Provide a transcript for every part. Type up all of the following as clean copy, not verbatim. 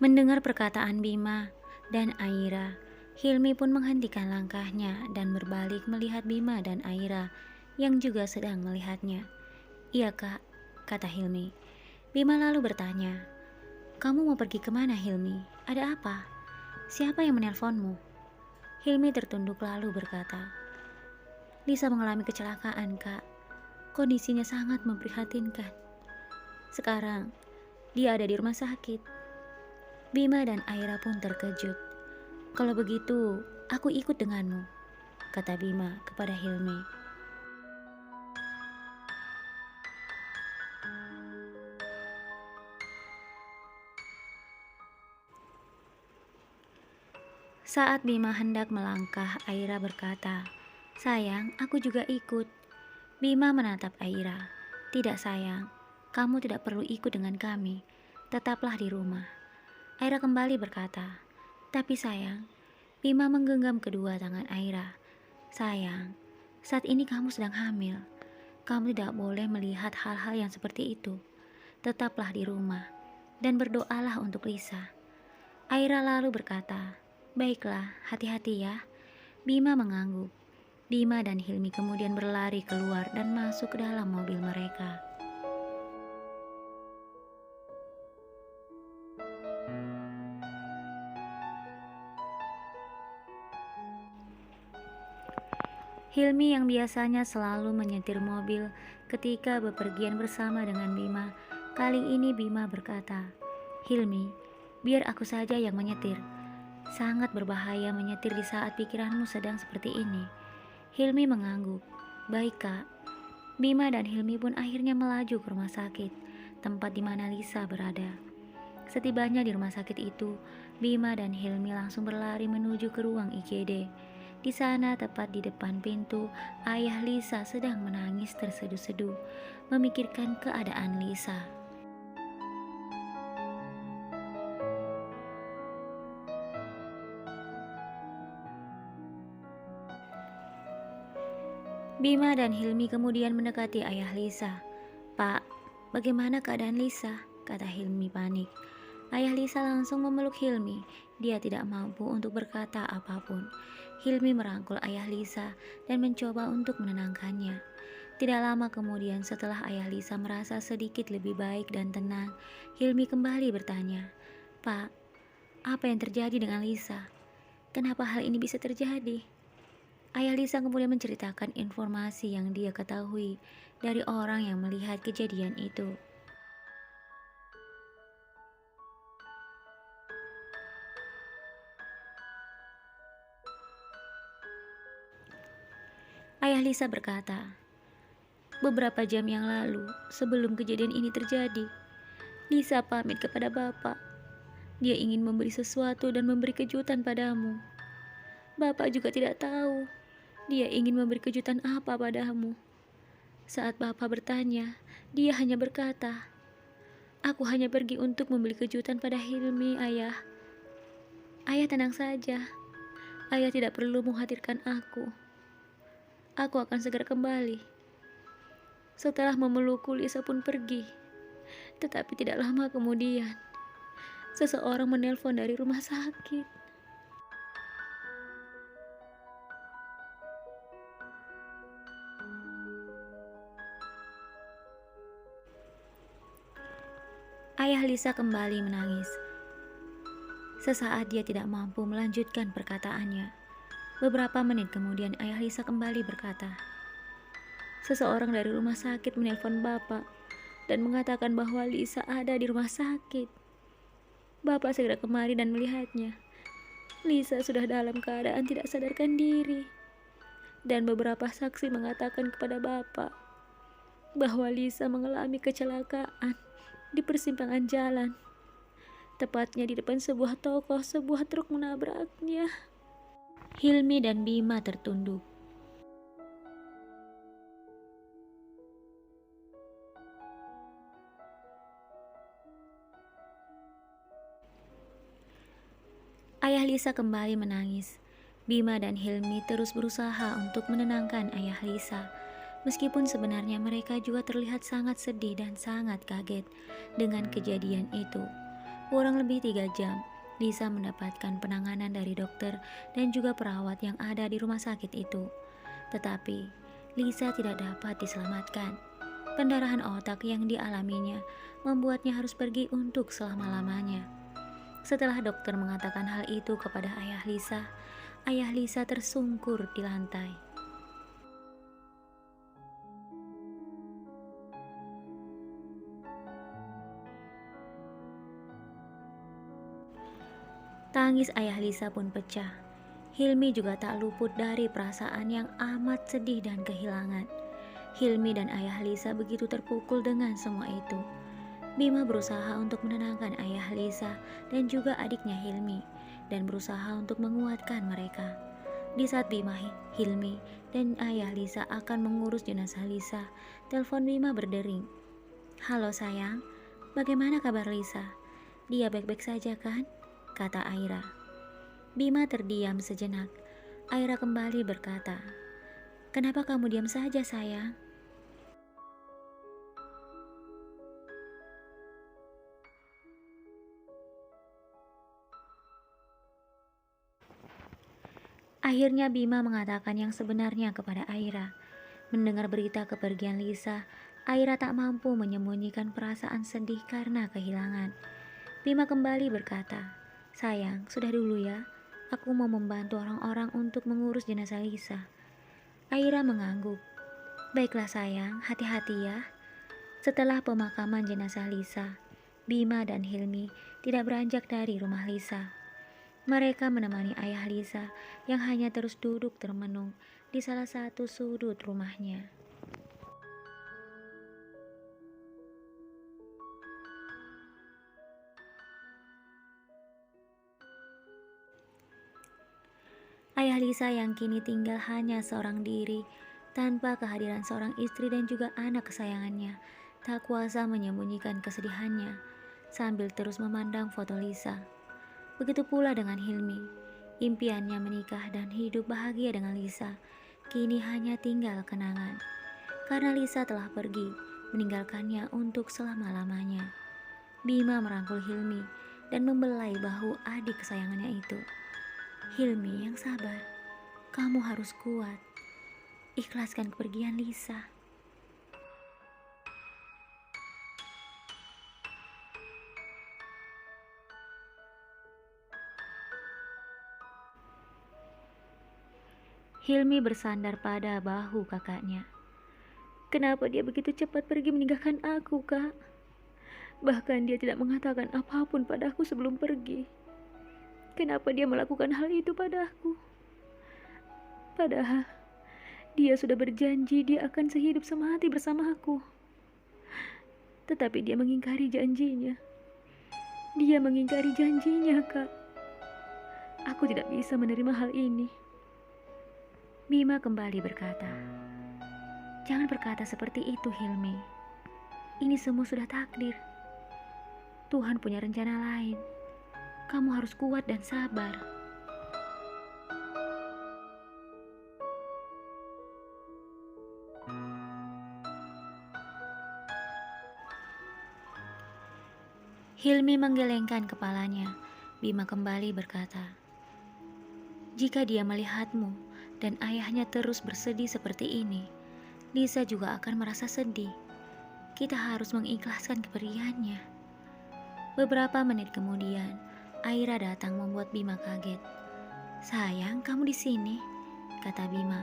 Mendengar perkataan Bima dan Aira, Hilmi pun menghentikan langkahnya dan berbalik melihat Bima dan Aira yang juga sedang melihatnya. "Iya kak," kata Hilmi. Bima lalu bertanya, "Kamu mau pergi kemana Hilmi? Ada apa? Siapa yang menelponmu?" Hilmi tertunduk lalu berkata, "Lisa mengalami kecelakaan kak. Kondisinya sangat memprihatinkan. Sekarang dia ada di rumah sakit." Bima dan Aira pun terkejut. "Kalau begitu, aku ikut denganmu," kata Bima kepada Hilmi. Saat Bima hendak melangkah, Aira berkata, "Sayang, aku juga ikut." Bima menatap Aira. "Tidak sayang, kamu tidak perlu ikut dengan kami. Tetaplah di rumah." Aira kembali berkata, "Tapi sayang." Bima menggenggam kedua tangan Aira. "Sayang, saat ini kamu sedang hamil. Kamu tidak boleh melihat hal-hal yang seperti itu. Tetaplah di rumah dan berdoalah untuk Lisa." Aira lalu berkata, "Baiklah, hati-hati ya." Bima mengangguk. Bima dan Hilmi kemudian berlari keluar dan masuk ke dalam mobil mereka. Hilmi yang biasanya selalu menyetir mobil ketika bepergian bersama dengan Bima, kali ini Bima berkata, "Hilmi, biar aku saja yang menyetir. Sangat berbahaya menyetir di saat pikiranmu sedang seperti ini." Hilmi mengangguk. "Baik kak." Bima dan Hilmi pun akhirnya melaju ke rumah sakit, tempat di mana Lisa berada. Setibanya di rumah sakit itu, Bima dan Hilmi langsung berlari menuju ke ruang IGD. Di sana, tepat di depan pintu, ayah Lisa sedang menangis terseduh-seduh, memikirkan keadaan Lisa. Bima dan Hilmi kemudian mendekati ayah Lisa. "Pak, bagaimana keadaan Lisa?" kata Hilmi panik. Ayah Lisa langsung memeluk Hilmi. Dia tidak mampu untuk berkata apapun. Hilmi merangkul ayah Lisa dan mencoba untuk menenangkannya. Tidak lama kemudian setelah ayah Lisa merasa sedikit lebih baik dan tenang, Hilmi kembali bertanya, "Pak, apa yang terjadi dengan Lisa? Kenapa hal ini bisa terjadi?" Ayah Lisa kemudian menceritakan informasi yang dia ketahui dari orang yang melihat kejadian itu. Ayah Lisa berkata, "Beberapa jam yang lalu, sebelum kejadian ini terjadi, Lisa pamit kepada Bapak. Dia ingin memberi sesuatu dan memberi kejutan padamu. Bapak juga tidak tahu dia ingin memberi kejutan apa padamu. Saat Bapak bertanya, dia hanya berkata, 'Aku hanya pergi untuk membeli kejutan pada Hilmi, Ayah.' Ayah tenang saja. Ayah tidak perlu mengkhawatirkan aku. Aku akan segera kembali." Setelah memelukku, Lisa pun pergi. Tetapi tidak lama kemudian, seseorang menelpon dari rumah sakit. Ayah Lisa kembali menangis. Sesaat dia tidak mampu melanjutkan perkataannya. Beberapa menit kemudian ayah Lisa kembali berkata, "Seseorang dari rumah sakit menelpon Bapak dan mengatakan bahwa Lisa ada di rumah sakit. Bapak segera kemari dan melihatnya. Lisa sudah dalam keadaan tidak sadarkan diri. Dan beberapa saksi mengatakan kepada Bapak bahwa Lisa mengalami kecelakaan di persimpangan jalan. Tepatnya di depan sebuah toko, sebuah truk menabraknya." Hilmi dan Bima tertunduk. Ayah Lisa kembali menangis. Bima dan Hilmi terus berusaha untuk menenangkan ayah Lisa. Meskipun sebenarnya mereka juga terlihat sangat sedih dan sangat kaget dengan kejadian itu. Kurang lebih 3 jam, Lisa mendapatkan penanganan dari dokter dan juga perawat yang ada di rumah sakit itu. Tetapi, Lisa tidak dapat diselamatkan. Pendarahan otak yang dialaminya membuatnya harus pergi untuk selama-lamanya. Setelah dokter mengatakan hal itu kepada ayah Lisa tersungkur di lantai. Tangis ayah Lisa pun pecah. Hilmi juga tak luput dari perasaan yang amat sedih dan kehilangan. Hilmi dan ayah Lisa begitu terpukul dengan semua itu. Bima berusaha untuk menenangkan ayah Lisa dan juga adiknya Hilmi dan berusaha untuk menguatkan mereka. Di saat Bima, Hilmi, dan ayah Lisa akan mengurus jenazah Lisa, telepon Bima berdering. "Halo sayang, bagaimana kabar Lisa? Dia baik-baik saja kan?" kata Aira. Bima terdiam sejenak. Aira kembali berkata, "Kenapa kamu diam saja sayang?" Akhirnya Bima mengatakan yang sebenarnya kepada Aira. Mendengar berita kepergian Lisa, Aira tak mampu menyembunyikan perasaan sedih karena kehilangan. Bima kembali berkata, "Sayang, sudah dulu ya. Aku mau membantu orang-orang untuk mengurus jenazah Lisa." Aira mengangguk. "Baiklah sayang, hati-hati ya." Setelah pemakaman jenazah Lisa, Bima dan Hilmi tidak beranjak dari rumah Lisa. Mereka menemani ayah Lisa yang hanya terus duduk termenung di salah satu sudut rumahnya. Ayah Lisa yang kini tinggal hanya seorang diri, tanpa kehadiran seorang istri dan juga anak kesayangannya, tak kuasa menyembunyikan kesedihannya, sambil terus memandang foto Lisa. Begitu pula dengan Hilmi. Impiannya menikah dan hidup bahagia dengan Lisa, kini hanya tinggal kenangan. Karena Lisa telah pergi, meninggalkannya untuk selama-lamanya. Bima merangkul Hilmi dan membelai bahu adik kesayangannya itu. "Hilmi yang sabar, kamu harus kuat. Ikhlaskan kepergian Lisa." Hilmi bersandar pada bahu kakaknya. "Kenapa dia begitu cepat pergi meninggalkan aku, Kak? Bahkan dia tidak mengatakan apapun padaku sebelum pergi. Kenapa dia melakukan hal itu padaku? Padahal dia sudah berjanji dia akan sehidup semati bersama aku. Tetapi dia mengingkari janjinya. Dia mengingkari janjinya, Kak. Aku tidak bisa menerima hal ini." Bima kembali berkata, "Jangan berkata seperti itu, Hilmi. Ini semua sudah takdir. Tuhan punya rencana lain. Kamu harus kuat dan sabar." Hilmi menggelengkan kepalanya. Bima kembali berkata, "Jika dia melihatmu dan ayahnya terus bersedih seperti ini, Lisa juga akan merasa sedih. Kita harus mengikhlaskan kepergiannya." Beberapa menit kemudian, Aira datang membuat Bima kaget. "Sayang, kamu di sini?" kata Bima.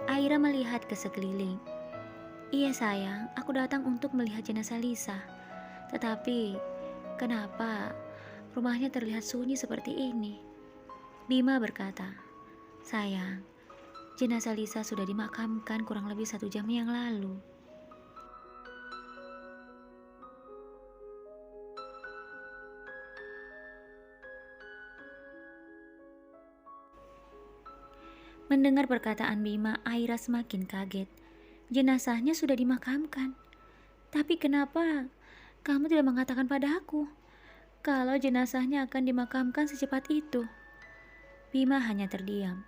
Aira melihat ke sekeliling. "Iya sayang, aku datang untuk melihat jenazah Lisa. Tetapi, kenapa rumahnya terlihat sunyi seperti ini?" Bima berkata, "Sayang, jenazah Lisa sudah dimakamkan kurang lebih 1 jam yang lalu." Mendengar perkataan Bima, Aira semakin kaget. Jenazahnya sudah dimakamkan. Tapi kenapa kamu tidak mengatakan padaku kalau jenazahnya akan dimakamkan secepat itu? Bima hanya terdiam.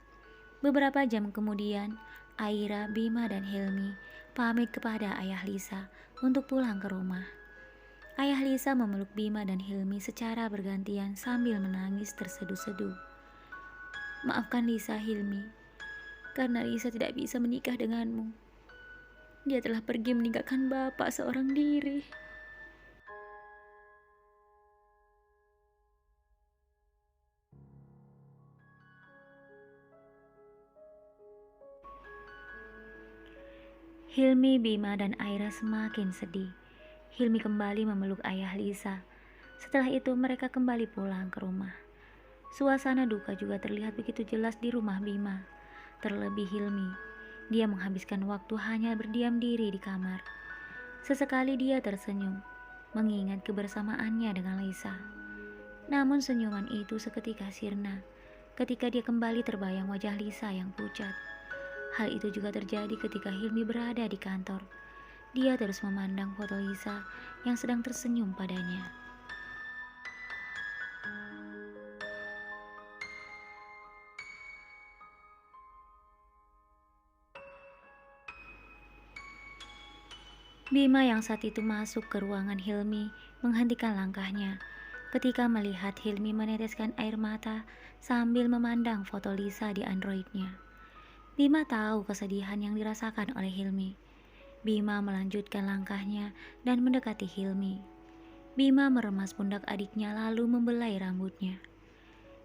Beberapa jam kemudian, Aira, Bima, dan Hilmi pamit kepada ayah Lisa untuk pulang ke rumah. Ayah Lisa memeluk Bima dan Hilmi secara bergantian sambil menangis terseduh-seduh. Maafkan Lisa, Hilmi, karena Lisa tidak bisa menikah denganmu. Dia telah pergi meninggalkan bapak seorang diri. Hilmi, Bima, dan Aira semakin sedih. Hilmi kembali memeluk ayah Lisa. Setelah itu mereka kembali pulang ke rumah. Suasana duka juga terlihat begitu jelas di rumah Bima. Terlebih Hilmi, dia menghabiskan waktu hanya berdiam diri di kamar. Sesekali dia tersenyum, mengingat kebersamaannya dengan Lisa. Namun senyuman itu seketika sirna ketika dia kembali terbayang wajah Lisa yang pucat. Hal itu juga terjadi ketika Hilmi berada di kantor. Dia terus memandang foto Lisa yang sedang tersenyum padanya. Bima yang saat itu masuk ke ruangan Hilmi menghentikan langkahnya ketika melihat Hilmi meneteskan air mata sambil memandang foto Lisa di androidnya. Bima tahu kesedihan yang dirasakan oleh Hilmi. Bima melanjutkan langkahnya dan mendekati Hilmi. Bima meremas pundak adiknya lalu membelai rambutnya.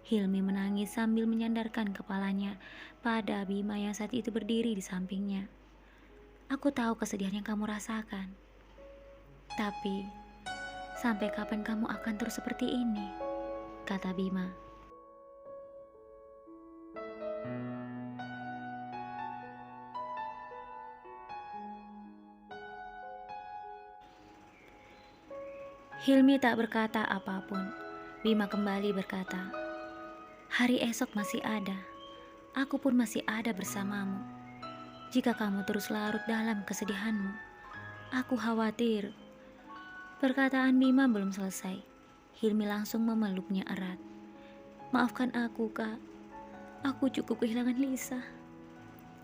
Hilmi menangis sambil menyandarkan kepalanya pada Bima yang saat itu berdiri di sampingnya. Aku tahu kesedihan yang kamu rasakan. Tapi, sampai kapan kamu akan terus seperti ini? Kata Bima. Hilmi tak berkata apapun. Bima kembali berkata, hari esok masih ada. Aku pun masih ada bersamamu. Jika kamu terus larut dalam kesedihanmu, aku khawatir. Perkataan Bima belum selesai. Hilmi langsung memeluknya erat. Maafkan aku, Kak. Aku cukup kehilangan Lisa.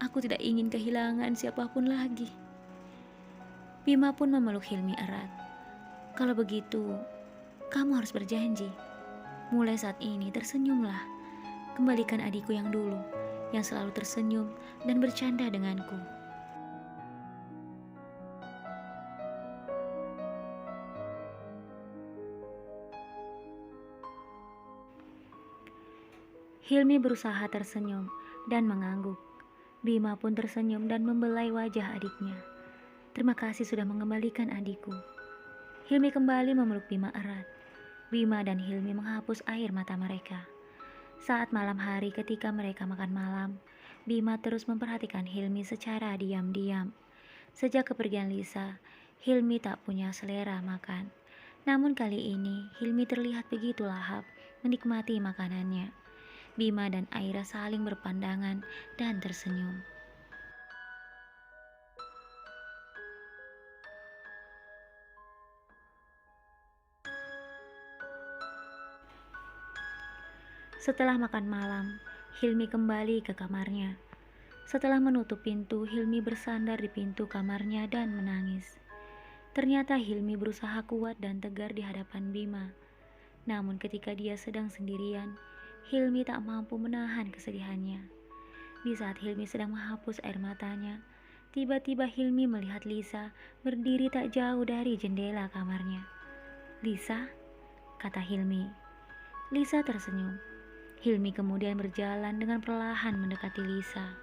Aku tidak ingin kehilangan siapapun lagi. Bima pun memeluk Hilmi erat. Kalau begitu, kamu harus berjanji. Mulai saat ini tersenyumlah. Kembalikan adikku yang dulu, yang selalu tersenyum dan bercanda denganku. Hilmi berusaha tersenyum dan mengangguk. Bima pun tersenyum dan membelai wajah adiknya. Terima kasih sudah mengembalikan adikku. Hilmi kembali memeluk Bima erat. Bima dan Hilmi menghapus air mata mereka. Saat malam hari ketika mereka makan malam, Bima terus memperhatikan Hilmi secara diam-diam. Sejak kepergian Lisa, Hilmi tak punya selera makan. Namun kali ini, Hilmi terlihat begitu lahap menikmati makanannya. Bima dan Aira saling berpandangan dan tersenyum. Setelah makan malam, Hilmi kembali ke kamarnya. Setelah menutup pintu, Hilmi bersandar di pintu kamarnya dan menangis. Ternyata Hilmi berusaha kuat dan tegar di hadapan Bima. Namun ketika dia sedang sendirian, Hilmi tak mampu menahan kesedihannya. Di saat Hilmi sedang menghapus air matanya, tiba-tiba Hilmi melihat Lisa berdiri tak jauh dari jendela kamarnya. "Lisa?" kata Hilmi. Lisa tersenyum. Hilmi kemudian berjalan dengan perlahan mendekati Lisa.